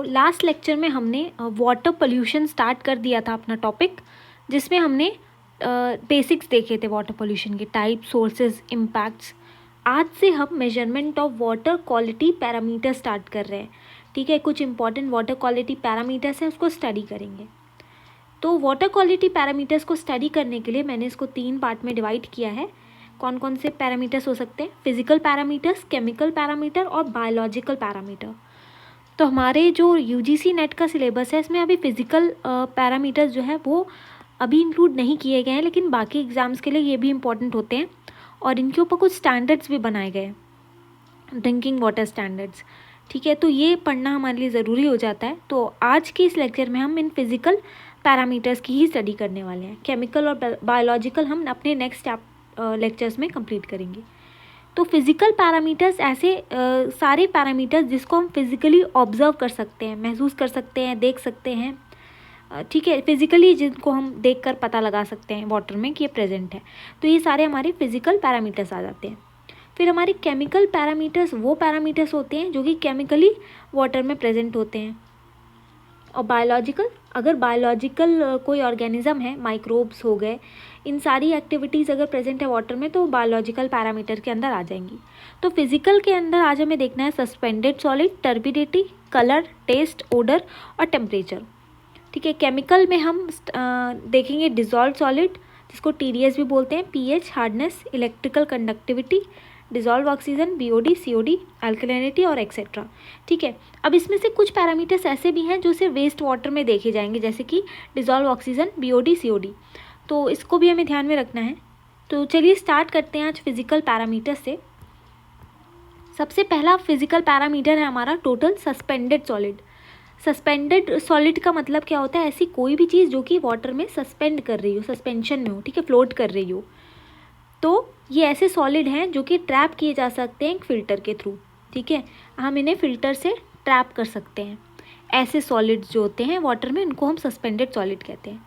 तो last lecture में हमने वाटर पोल्यूशन स्टार्ट कर दिया था अपना टॉपिक, जिसमें हमने बेसिक्स देखे थे वाटर पोल्यूशन के, टाइप, सोर्सेज, इम्पैक्ट्स। आज से हम measurement of water quality parameter start कर रहे हैं। ठीक है, कुछ इंपॉर्टेंट वाटर क्वालिटी पैरामीटर्स हैं, उसको स्टडी करेंगे। तो वाटर क्वालिटी पैरामीटर्स को स्टडी करने के लिए मैंने इसको 3 पार्ट में डिवाइड किया है। कौन कौन से पैरामीटर्स हो सकते हैं? फिजिकल पैरामीटर्स, केमिकल पैरामीटर और बायोलॉजिकल पैरामीटर। तो हमारे जो यूजीसी नेट का सिलेबस है, इसमें अभी फिजिकल पैरामीटर्स जो है वो अभी इंक्लूड नहीं किए गए हैं, लेकिन बाकी एग्जाम्स के लिए ये भी इंपॉर्टेंट होते हैं और इनके ऊपर कुछ स्टैंडर्ड्स भी बनाए गए, ड्रिंकिंग वाटर स्टैंडर्ड्स। ठीक है, तो ये पढ़ना हमारे लिए ज़रूरी हो जाता है। तो आज के इस लेक्चर में हम इन फिजिकल पैरामीटर्स की ही स्टडी करने वाले हैं। केमिकल और बायोलॉजिकल हम अपने नेक्स्ट लेक्चर्स में कंप्लीट करेंगे। तो फिजिकल पैरामीटर्स ऐसे सारे पैरामीटर्स जिसको हम फिजिकली ऑब्जर्व कर सकते हैं, महसूस कर सकते हैं, देख सकते हैं। ठीक है, फिजिकली जिनको हम देखकर पता लगा सकते हैं वाटर में कि ये प्रेजेंट है, तो ये सारे हमारे फिजिकल पैरामीटर्स आ जाते हैं। फिर हमारे केमिकल पैरामीटर्स वो पैरामीटर्स होते हैं जो कि केमिकली वाटर में प्रेजेंट होते हैं। और बायोलॉजिकल, अगर बायोलॉजिकल कोई ऑर्गेनिज्म है, माइक्रोब्स हो गए, इन सारी एक्टिविटीज़ अगर प्रेजेंट है वाटर में तो बायोलॉजिकल पैरामीटर के अंदर आ जाएंगी। तो फिजिकल के अंदर आज हमें देखना है suspended solid, turbidity, colour, taste, odour और टेम्परेचर। ठीक है, केमिकल में हम देखेंगे डिजॉल्व सॉलिड, जिसको TDS भी बोलते हैं, pH, hardness, electrical conductivity, dissolve oxygen, BOD, COD, alkalinity और एक्सेट्रा। ठीक है, अब इसमें से कुछ पैरामीटर्स ऐसे भी हैं जो सिर्फ वेस्ट वाटर में देखे जाएंगे, जैसे कि डिजॉल्व ऑक्सीजन, BOD, COD, तो इसको भी हमें ध्यान में रखना है। तो चलिए स्टार्ट करते हैं आज फिजिकल पैरामीटर से। सबसे पहला फिजिकल पैरामीटर है हमारा total suspended solid. Suspended solid का मतलब क्या होता है? ऐसी कोई भी चीज़ जो कि वाटर में सस्पेंड कर रही हो, सस्पेंशन में हो, ठीक है, फ्लोट कर रही हो। तो ये ऐसे सॉलिड हैं जो कि ट्रैप किए जा सकते हैं एक फ़िल्टर के थ्रू। ठीक है, हम इन्हें फ़िल्टर से ट्रैप कर सकते हैं। ऐसे सॉलिड्स जो होते हैं वाटर में, उनको हम सस्पेंडेड सॉलिड कहते हैं।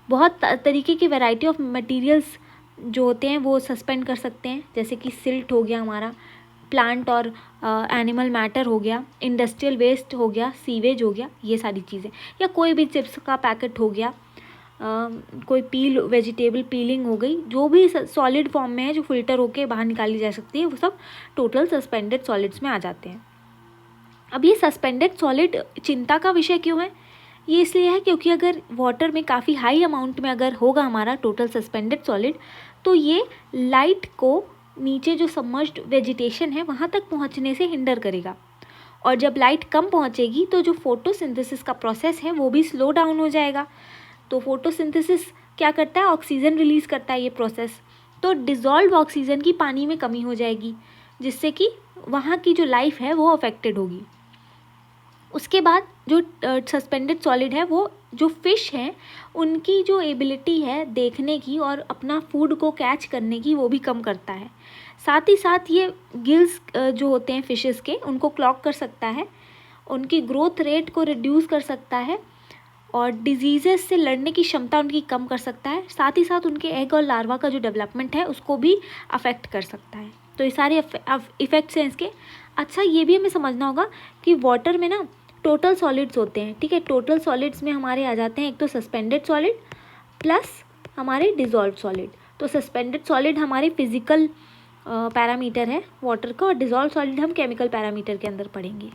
बहुत तरीके की वैरायटी ऑफ मटेरियल्स जो होते हैं वो सस्पेंड कर सकते हैं, जैसे कि सिल्ट हो गया हमारा, प्लांट और एनिमल मैटर हो गया, इंडस्ट्रियल वेस्ट हो गया, सीवेज हो गया, ये सारी चीज़ें, या कोई भी चिप्स का पैकेट हो गया, कोई वेजिटेबल पीलिंग हो गई, जो भी सॉलिड फॉर्म में है जो फिल्टर होके बाहर निकाली जा सकती है, वो सब टोटल सस्पेंडेड सॉलिड्स में आ जाते हैं। अब ये सस्पेंडेड सॉलिड चिंता का विषय क्यों है? ये इसलिए है क्योंकि अगर वाटर में काफ़ी हाई अमाउंट में अगर होगा हमारा टोटल सस्पेंडेड सॉलिड, तो ये लाइट को नीचे जो सबमर्ज्ड वेजिटेशन है वहाँ तक पहुँचने से हिंडर करेगा। और जब लाइट कम पहुँचेगी तो जो फोटोसिंथेसिस का प्रोसेस है वो भी स्लो डाउन हो जाएगा। तो फोटोसिंथेसिस क्या करता है? ऑक्सीजन रिलीज़ करता है ये प्रोसेस। तो डिज़ोल्व ऑक्सीजन की पानी में कमी हो जाएगी, जिससे कि वहाँ की जो लाइफ है वो अफेक्टेड होगी। उसके बाद जो सस्पेंडेड सॉलिड है, वो जो फिश हैं उनकी जो एबिलिटी है देखने की और अपना फूड को कैच करने की, वो भी कम करता है। साथ ही साथ ये गिल्स जो होते हैं फिशेस के, उनको क्लॉग कर सकता है, उनकी ग्रोथ रेट को रिड्यूस कर सकता है और डिजीज़ेस से लड़ने की क्षमता उनकी कम कर सकता है। साथ ही साथ उनके एग और लार्वा का जो डेवलपमेंट है उसको भी अफेक्ट कर सकता है। तो ये सारे इफ़ेक्ट्स हैं इसके। अच्छा, ये भी हमें समझना होगा कि वाटर में ना टोटल सॉलिड्स होते हैं। ठीक है, टोटल सॉलिड्स में हमारे आ जाते हैं एक तो सस्पेंडेड सॉलिड प्लस हमारे डिज़ोल्व सॉलिड। तो सस्पेंडेड सॉलिड हमारे फिजिकल पैरामीटर है वाटर का, और डिज़ोल्व सॉलिड हम केमिकल पैरामीटर के अंदर पढ़ेंगे।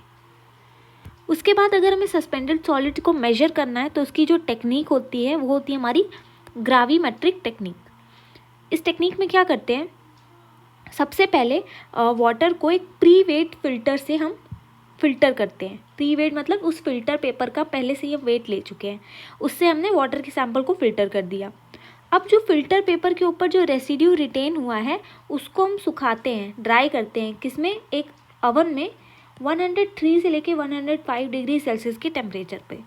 उसके बाद अगर हमें सस्पेंडेड सॉलिड को मेजर करना है तो उसकी जो टेक्निक होती है वो होती है हमारी ग्राविमेट्रिक टेक्निक। इस टेक्निक में क्या करते हैं? सबसे पहले वाटर को एक प्री वेट फिल्टर से हम फिल्टर करते हैं। प्री वेट मतलब उस फिल्टर पेपर का पहले से ये वेट ले चुके हैं, उससे हमने वाटर के सैंपल को फिल्टर कर दिया। अब जो फिल्टर पेपर के ऊपर जो रेसिड्यू रिटेन हुआ है उसको हम सुखाते हैं, ड्राई करते हैं। किसमें? एक ओवन में 103 से लेके 105 डिग्री सेल्सियस के टेम्परेचर पे,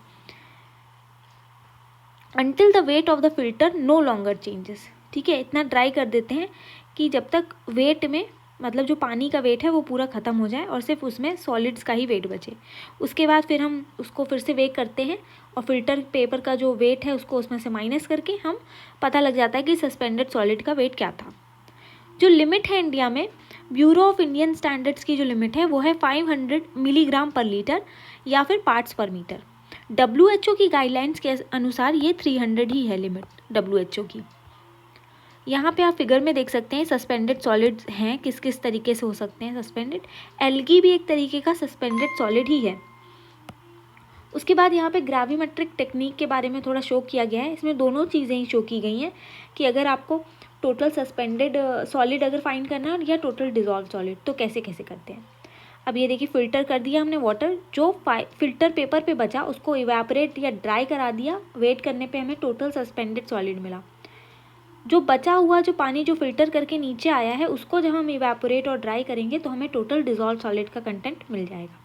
until the weight of the filter no longer changes. ठीक है, इतना ड्राई कर देते हैं कि जब तक वेट में, मतलब जो पानी का वेट है वो पूरा ख़त्म हो जाए और सिर्फ उसमें सॉलिड्स का ही वेट बचे। उसके बाद फिर हम उसको फिर से वेट करते हैं और फिल्टर पेपर का जो वेट है उसको उसमें से माइनस करके हम पता लग जाता है कि सस्पेंडेड सॉलिड का वेट क्या था। जो लिमिट है इंडिया में, ब्यूरो ऑफ इंडियन स्टैंडर्ड्स की जो लिमिट है वो है 500 मिलीग्राम पर लीटर या फिर पार्ट्स पर मीटर। WHO की गाइडलाइंस के अनुसार ये 300 ही है लिमिट WHO की। यहाँ पे आप फिगर में देख सकते हैं सस्पेंडेड सॉलिड्स हैं, किस किस तरीके से हो सकते हैं सस्पेंडेड। एल्गी भी एक तरीके का सस्पेंडेड सॉलिड ही है। उसके बाद यहाँ पे ग्रेविमेट्रिक टेक्निक के बारे में थोड़ा शो किया गया है। इसमें दोनों चीज़ें ही शो की गई हैं कि अगर आपको टोटल सस्पेंडेड सॉलिड अगर फाइंड करना है या टोटल डिजॉल्व सॉलिड तो कैसे कैसे करते हैं। अब ये देखिए फ़िल्टर कर दिया हमने वाटर, जो फिल्टर पेपर पे बचा उसको इवेपोरेट या ड्राई करा दिया, वेट करने पे हमें टोटल सस्पेंडेड सॉलिड मिला। जो बचा हुआ जो पानी जो फिल्टर करके नीचे आया है उसको जब हम इवेपोरेट और ड्राई करेंगे तो हमें टोटल डिजॉल्व सॉलिड का कंटेंट मिल जाएगा।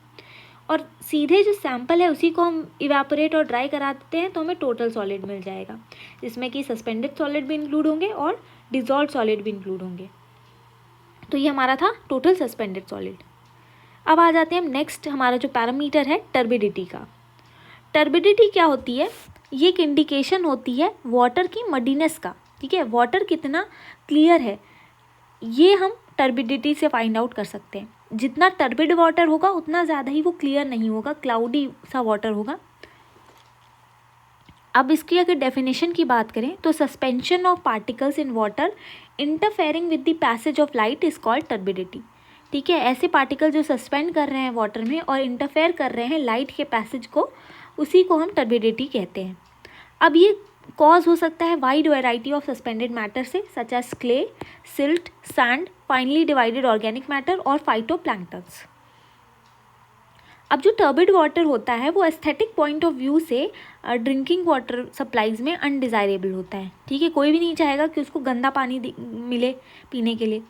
और सीधे जो सैंपल है उसी को हम इवेपोरेट और ड्राई करा देते हैं तो हमें टोटल सॉलिड मिल जाएगा, जिसमें कि सस्पेंडेड सॉलिड भी इंक्लूड होंगे और डिजॉल्व सॉलिड भी इंक्लूड होंगे। तो ये हमारा था टोटल सस्पेंडेड सॉलिड। अब आ जाते हैं हम नेक्स्ट, हमारा जो पैरामीटर है टर्बिडिटी का। टर्बिडिटी क्या होती है? ये एक इंडिकेशन होती है वाटर की मडीनेस का, ठीक है, वाटर कितना क्लियर है ये हम टर्बिडिटी से फाइंड आउट कर सकते हैं। जितना टर्बिड वाटर होगा उतना ज़्यादा ही वो क्लियर नहीं होगा, क्लाउडी सा वाटर होगा। अब इसकी अगर डेफिनेशन की बात करें तो suspension of particles in water interfering with the passage of light is called turbidity. ठीक है, ऐसे पार्टिकल जो सस्पेंड कर रहे हैं वाटर में और इंटरफेयर कर रहे हैं लाइट के पैसेज को, उसी को हम टर्बिडिटी कहते हैं। अब ये कॉज हो सकता है wide variety of suspended matter से, such as clay, silt, sand, finally divided organic matter और फाइटोप्लैंक्टन्स। अब जो टर्बिड वाटर होता है वो एस्थेटिक पॉइंट ऑफ व्यू से ड्रिंकिंग वाटर सप्लाईज में अनडिज़ायरेबल होता है। ठीक है, कोई भी नहीं चाहेगा कि उसको गंदा पानी मिले पीने के लिए।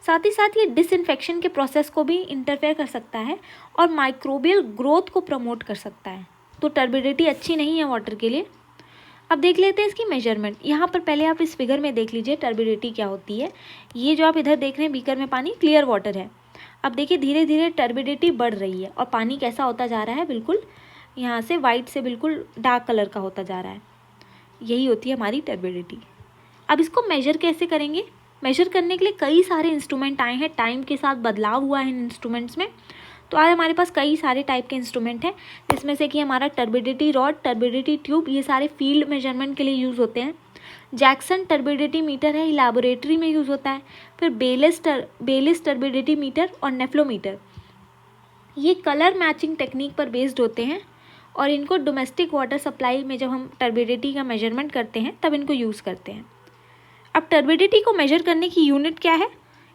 साथ ही साथ ये डिसइंफेक्शन के प्रोसेस को भी इंटरफेयर कर सकता है और माइक्रोबियल ग्रोथ को प्रमोट कर सकता है। तो टर्बिडिटी अच्छी नहीं है वाटर के लिए। अब देख लेते हैं इसकी मेजरमेंट। यहाँ पर पहले आप इस फिगर में देख लीजिए टर्बिडिटी क्या होती है। ये जो आप इधर देख रहे हैं बीकर में पानी क्लियर वाटर है। अब देखिए धीरे धीरे टर्बिडिटी बढ़ रही है और पानी कैसा होता जा रहा है, बिल्कुल यहाँ से वाइट से बिल्कुल डार्क कलर का होता जा रहा है। यही होती है हमारी टर्बिडिटी। अब इसको मेजर कैसे करेंगे? मेजर करने के लिए कई सारे इंस्ट्रूमेंट आए हैं, टाइम के साथ बदलाव हुआ है इन इंस्ट्रूमेंट्स में। तो आज हमारे पास कई सारे टाइप के इंस्ट्रूमेंट हैं, जिसमें से कि हमारा टर्बिडिटी रॉड, टर्बिडिटी ट्यूब, ये सारे फील्ड मेजरमेंट के लिए यूज़ होते हैं। जैक्सन टर्बिडिटी मीटर है, लैबोरेटरी में यूज़ होता है। फिर बेलिस टर्बिडिटी मीटर और नेफ्लोमीटर, ये कलर मैचिंग टेक्निक पर बेस्ड होते हैं और इनको डोमेस्टिक वाटर सप्लाई में जब हम टर्बिडिटी का मेजरमेंट करते हैं तब इनको यूज़ करते हैं। अब टर्बिडिटी को मेजर करने की यूनिट क्या है?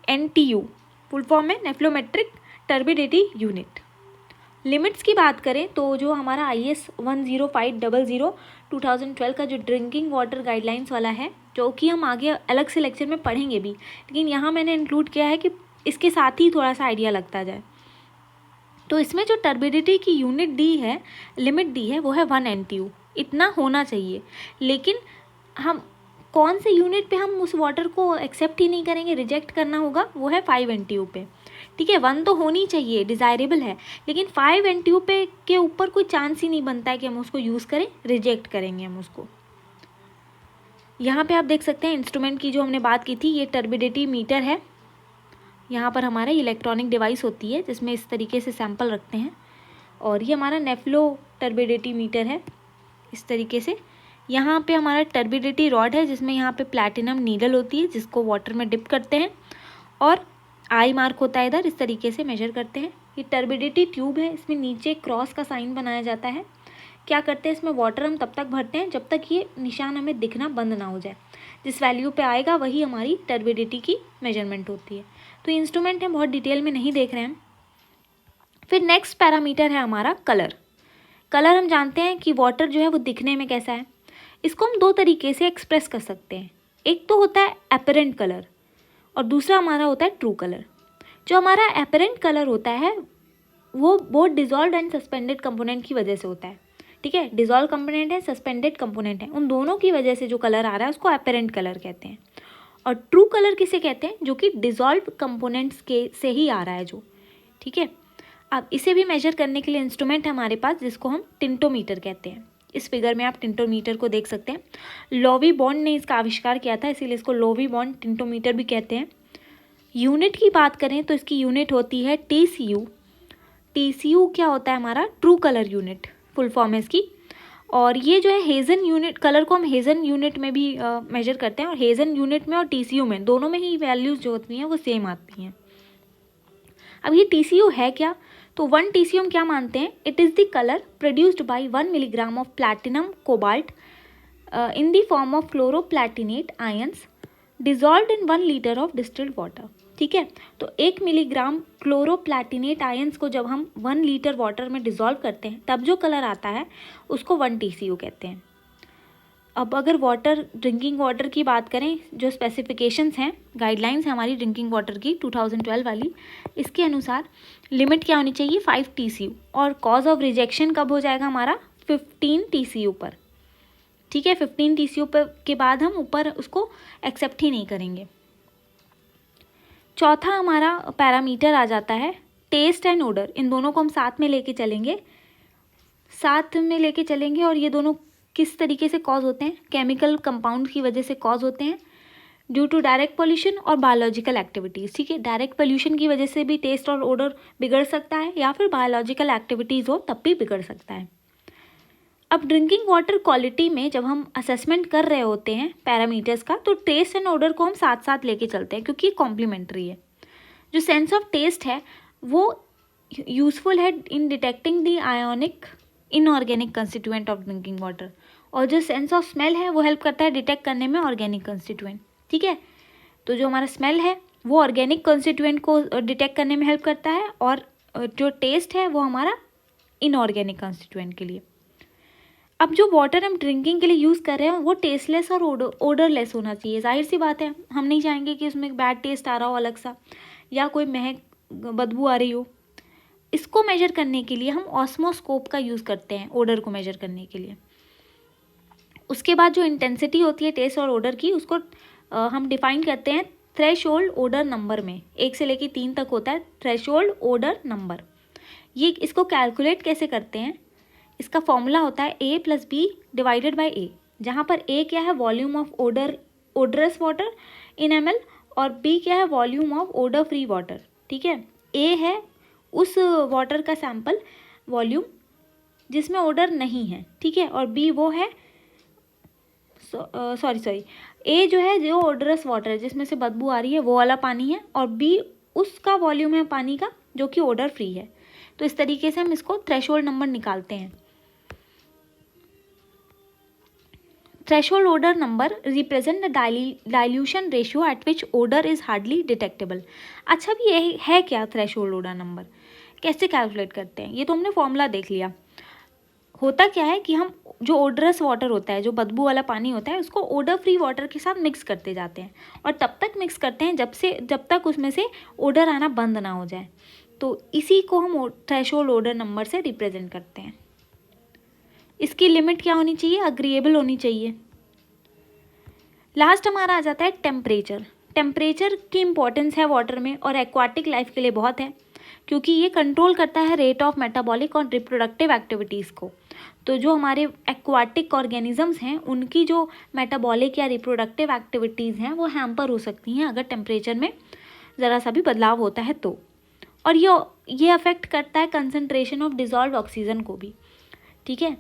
NTU, फुल फॉर्म है नेफ्लोमेट्रिक टर्बिडिटी यूनिट। लिमिट्स की बात करें तो जो हमारा IS 10500 2012 का जो ड्रिंकिंग वाटर गाइडलाइंस वाला है, जो कि हम आगे अलग से लेक्चर में पढ़ेंगे भी, लेकिन यहाँ मैंने इंक्लूड किया है कि इसके साथ ही थोड़ा सा आइडिया लगता जाए। तो इसमें जो टर्बिडिटी की यूनिट दी है, लिमिट दी है, वो है 1 NTU। इतना होना चाहिए, लेकिन हम कौन से यूनिट पे हम उस वाटर को एक्सेप्ट ही नहीं करेंगे, रिजेक्ट करना होगा, वो है 5 NTU पे। ठीक है, 1 तो होनी चाहिए, डिज़ायरेबल है, लेकिन 5 NTU पे के ऊपर कोई चांस ही नहीं बनता है कि हम उसको यूज़ करें, रिजेक्ट करेंगे हम उसको। यहाँ पे आप देख सकते हैं इंस्ट्रूमेंट की जो हमने बात की थी, ये टर्बिडिटी मीटर है। यहाँ पर हमारा इलेक्ट्रॉनिक डिवाइस होती है जिसमें इस तरीके से सैंपल रखते हैं, और ये हमारा नेफ्लो टर्बिडिटी मीटर है इस तरीके से। यहाँ पे हमारा टर्बिडिटी रॉड है जिसमें यहाँ पे प्लैटिनम नीडल होती है जिसको वाटर में डिप करते हैं, और आई मार्क होता है इधर, इस तरीके से मेजर करते हैं। ये टर्बिडिटी ट्यूब है, इसमें नीचे क्रॉस का साइन बनाया जाता है। क्या करते हैं, इसमें वाटर हम तब तक भरते हैं जब तक ये निशान हमें दिखना बंद ना हो जाए। जिस वैल्यू पे आएगा वही हमारी टर्बिडिटी की मेजरमेंट होती है। तो ये इंस्ट्रूमेंट हम बहुत डिटेल में नहीं देख रहे हैं। फिर नेक्स्ट पैरामीटर है हमारा कलर। कलर हम जानते हैं कि वाटर जो है वो दिखने में कैसा है। इसको हम 2 तरीके से एक्सप्रेस कर सकते हैं। एक तो होता है एपरेंट कलर और दूसरा हमारा होता है ट्रू कलर। जो हमारा एपरेंट कलर होता है वो both dissolve and suspended component की वजह से होता है। ठीक है, डिजॉल्व कंपोनेंट है, सस्पेंडेड कंपोनेंट है, उन दोनों की वजह से जो कलर आ रहा है उसको एपरेंट कलर कहते हैं। और ट्रू कलर किसे कहते हैं? जो कि डिजॉल्व कंपोनेंट्स के से ही आ रहा है जो। ठीक है, अब इसे भी मेजर करने के लिए इंस्ट्रूमेंट है हमारे पास जिसको हम टिंटोमीटर कहते हैं। इस फिगर में आप टिंटोमीटर को देख सकते हैं। लोवी बॉन्ड ने इसका आविष्कार किया था, इसीलिए इसको लोवी बॉन्ड टिंटोमीटर भी कहते हैं। यूनिट की बात करें तो इसकी यूनिट होती है TCU। TCU क्या होता है हमारा? True colour unit, full form है इसकी। और ये जो है हेजन यूनिट, कलर को हम हेजन यूनिट में भी मेजर करते हैं, और हेजन यूनिट में और TCU में दोनों में ही वैल्यूज़ जो होती हैं वो सेम आती हैं। अब ये TCU है क्या? तो 1 TCU हम क्या मानते हैं? It is the colour produced by 1 milligram of platinum cobalt in the form of chloroplatinate ions dissolved in 1 litre of distilled water. ठीक है, तो 1 मिलीग्राम क्लोरोप्लैटिनेट आयंस को जब हम 1 लीटर वाटर में डिजॉल्व करते हैं तब जो कलर आता है उसको 1 TCU कहते हैं। अब अगर वाटर, ड्रिंकिंग वाटर की बात करें, जो स्पेसिफिकेशंस हैं, गाइडलाइंस है हमारी ड्रिंकिंग वाटर की 2012 वाली, इसके अनुसार लिमिट क्या होनी चाहिए? 5 TCU, और कॉज ऑफ रिजेक्शन कब हो जाएगा हमारा? 15 TCU पर। ठीक है, 15 TCU पर के बाद हम ऊपर उसको एक्सेप्ट ही नहीं करेंगे। चौथा हमारा पैरामीटर आ जाता है टेस्ट एंड ओडर। इन दोनों को हम साथ में लेके चलेंगे, और ये दोनों किस तरीके से कॉज होते हैं? केमिकल कंपाउंड की वजह से कॉज होते हैं, ड्यू टू डायरेक्ट पोल्यूशन और बायोलॉजिकल एक्टिविटीज़। ठीक है, डायरेक्ट पोल्यूशन की वजह से भी टेस्ट और ओडर बिगड़ सकता है, या फिर बायोलॉजिकल एक्टिविटीज़ हो तब भी बिगड़ सकता है। अब ड्रिंकिंग वाटर क्वालिटी में जब हम असेसमेंट कर रहे होते हैं पैरामीटर्स का, तो टेस्ट एंड ओडर को हम साथ साथ लेके चलते हैं, क्योंकि ये कॉम्प्लीमेंट्री है। जो सेंस ऑफ टेस्ट है वो यूजफुल है in detecting the ionic inorganic constituent of drinking water, और जो सेंस ऑफ स्मेल है वो हेल्प करता है डिटेक्ट करने में ऑर्गेनिक कंस्टिट्यूएंट। ठीक है, तो जो हमारा स्मेल है वो ऑर्गेनिक कंस्टिट्यूएंट को डिटेक्ट करने में हेल्प करता है, और जो टेस्ट है वो हमारा इनऑर्गेनिक कंस्टिट्यूएंट के लिए। अब जो वाटर हम ड्रिंकिंग के लिए यूज़ कर रहे हैं वो टेस्टलेस और ओडरलेस होना चाहिए। जाहिर सी बात है, हम नहीं चाहेंगे कि उसमें बैड टेस्ट आ रहा हो अलग सा, या कोई महक बदबू आ रही हो। इसको मेजर करने के लिए हम ऑस्मोस्कोप का यूज़ करते हैं ओडर को मेजर करने के लिए। उसके बाद जो इंटेंसिटी होती है टेस्ट और ओडर की, उसको हम डिफाइन करते हैं थ्रेशोल्ड ओडर नंबर में। 1 से लेकर 3 तक होता है थ्रेशोल्ड ओडर नंबर। ये इसको कैलकुलेट कैसे करते हैं? इसका फॉर्मूला होता है A + B divided by A, जहाँ पर A क्या है? Volume of odorous water in ml, और B क्या है? Volume of odour free water. ठीक है, A है उस वाटर का सैंपल वॉल्यूम जिसमें ओडर नहीं है। ठीक है, और B वो है A जो है जो ओडरस वाटर है जिसमें से बदबू आ रही है वो वाला पानी है, और B उसका वॉल्यूम है पानी का जो कि ओडर फ्री है। तो इस तरीके से हम इसको थ्रेशोल्ड नंबर निकालते हैं। Threshold odour number represent the dilution ratio at which odour is hardly detectable. अच्छा, भी ये है क्या थ्रेशोल्ड ओडर नंबर? कैसे कैलकुलेट करते हैं? ये तो हमने फॉर्मूला देख लिया। होता क्या है कि हम जो ओडरस वाटर होता है, जो बदबू वाला पानी होता है, उसको ओडर फ्री वाटर के साथ मिक्स करते जाते हैं, और तब तक मिक्स करते हैं जब तक उसमें से ओडर आना बंद ना हो जाए। तो इसी को हम थ्रेशोल्ड ओडर नंबर से रिप्रेजेंट करते हैं। इसकी लिमिट क्या होनी चाहिए? अग्रीएबल होनी चाहिए। लास्ट हमारा आ जाता है टेम्परेचर। टेम्परेचर की इम्पोर्टेंस है वाटर में और एक्वाटिक लाइफ के लिए बहुत है, क्योंकि ये कंट्रोल करता है रेट ऑफ मेटाबॉलिक और रिप्रोडक्टिव एक्टिविटीज़ को। तो जो हमारे एक्वाटिक ऑर्गेनिजम्स हैं उनकी जो मेटाबॉलिक या रिप्रोडक्टिव एक्टिविटीज़ हैं वो हैम्पर हो सकती हैं अगर टेम्परेचर में ज़रा सा भी बदलाव होता है तो। और ये अफेक्ट करता है कंसंट्रेशन ऑफ डिज़ोल्व ऑक्सीजन को भी। ठीक है,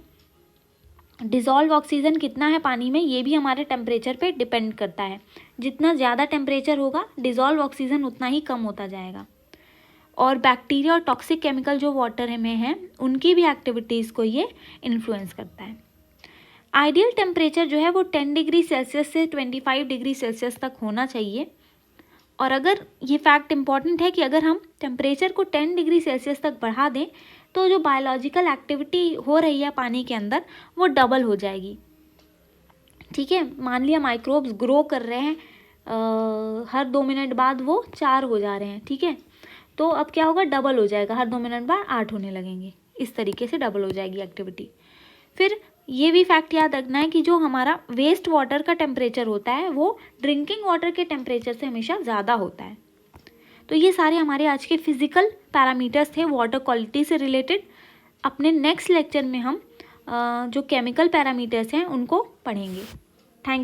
डिज़ोल्व ऑक्सीजन कितना है पानी में ये भी हमारे टेम्परेचर पे डिपेंड करता है। जितना ज़्यादा टेम्परेचर होगा डिज़ोल्व ऑक्सीजन उतना ही कम होता जाएगा। और बैक्टीरिया और टॉक्सिक केमिकल जो वाटर में हैं उनकी भी एक्टिविटीज़ को ये इन्फ्लुएंस करता है। आइडियल टेम्परेचर जो है वो 10 डिग्री सेल्सियस से 25 डिग्री सेल्सियस तक होना चाहिए। और अगर ये फैक्ट इम्पॉर्टेंट है कि अगर हम टेम्परेचर को 10 डिग्री सेल्सियस तक बढ़ा दें तो जो बायोलॉजिकल एक्टिविटी हो रही है पानी के अंदर वो डबल हो जाएगी। ठीक है, मान लिया माइक्रोब्स ग्रो कर रहे हैं, हर 2 मिनट बाद वो 4 हो जा रहे हैं। ठीक है, तो अब क्या होगा? डबल हो जाएगा, हर 2 मिनट बाद 8 होने लगेंगे। इस तरीके से डबल हो जाएगी एक्टिविटी। फिर ये भी फैक्ट याद रखना है कि जो हमारा वेस्ट वाटर का टेम्परेचर होता है वो ड्रिंकिंग वाटर के टेम्परेचर से हमेशा ज़्यादा होता है। तो ये सारे हमारे आज के फिजिकल पैरामीटर्स थे वाटर क्वालिटी से रिलेटेड। अपने नेक्स्ट लेक्चर में हम जो केमिकल पैरामीटर्स हैं उनको पढ़ेंगे।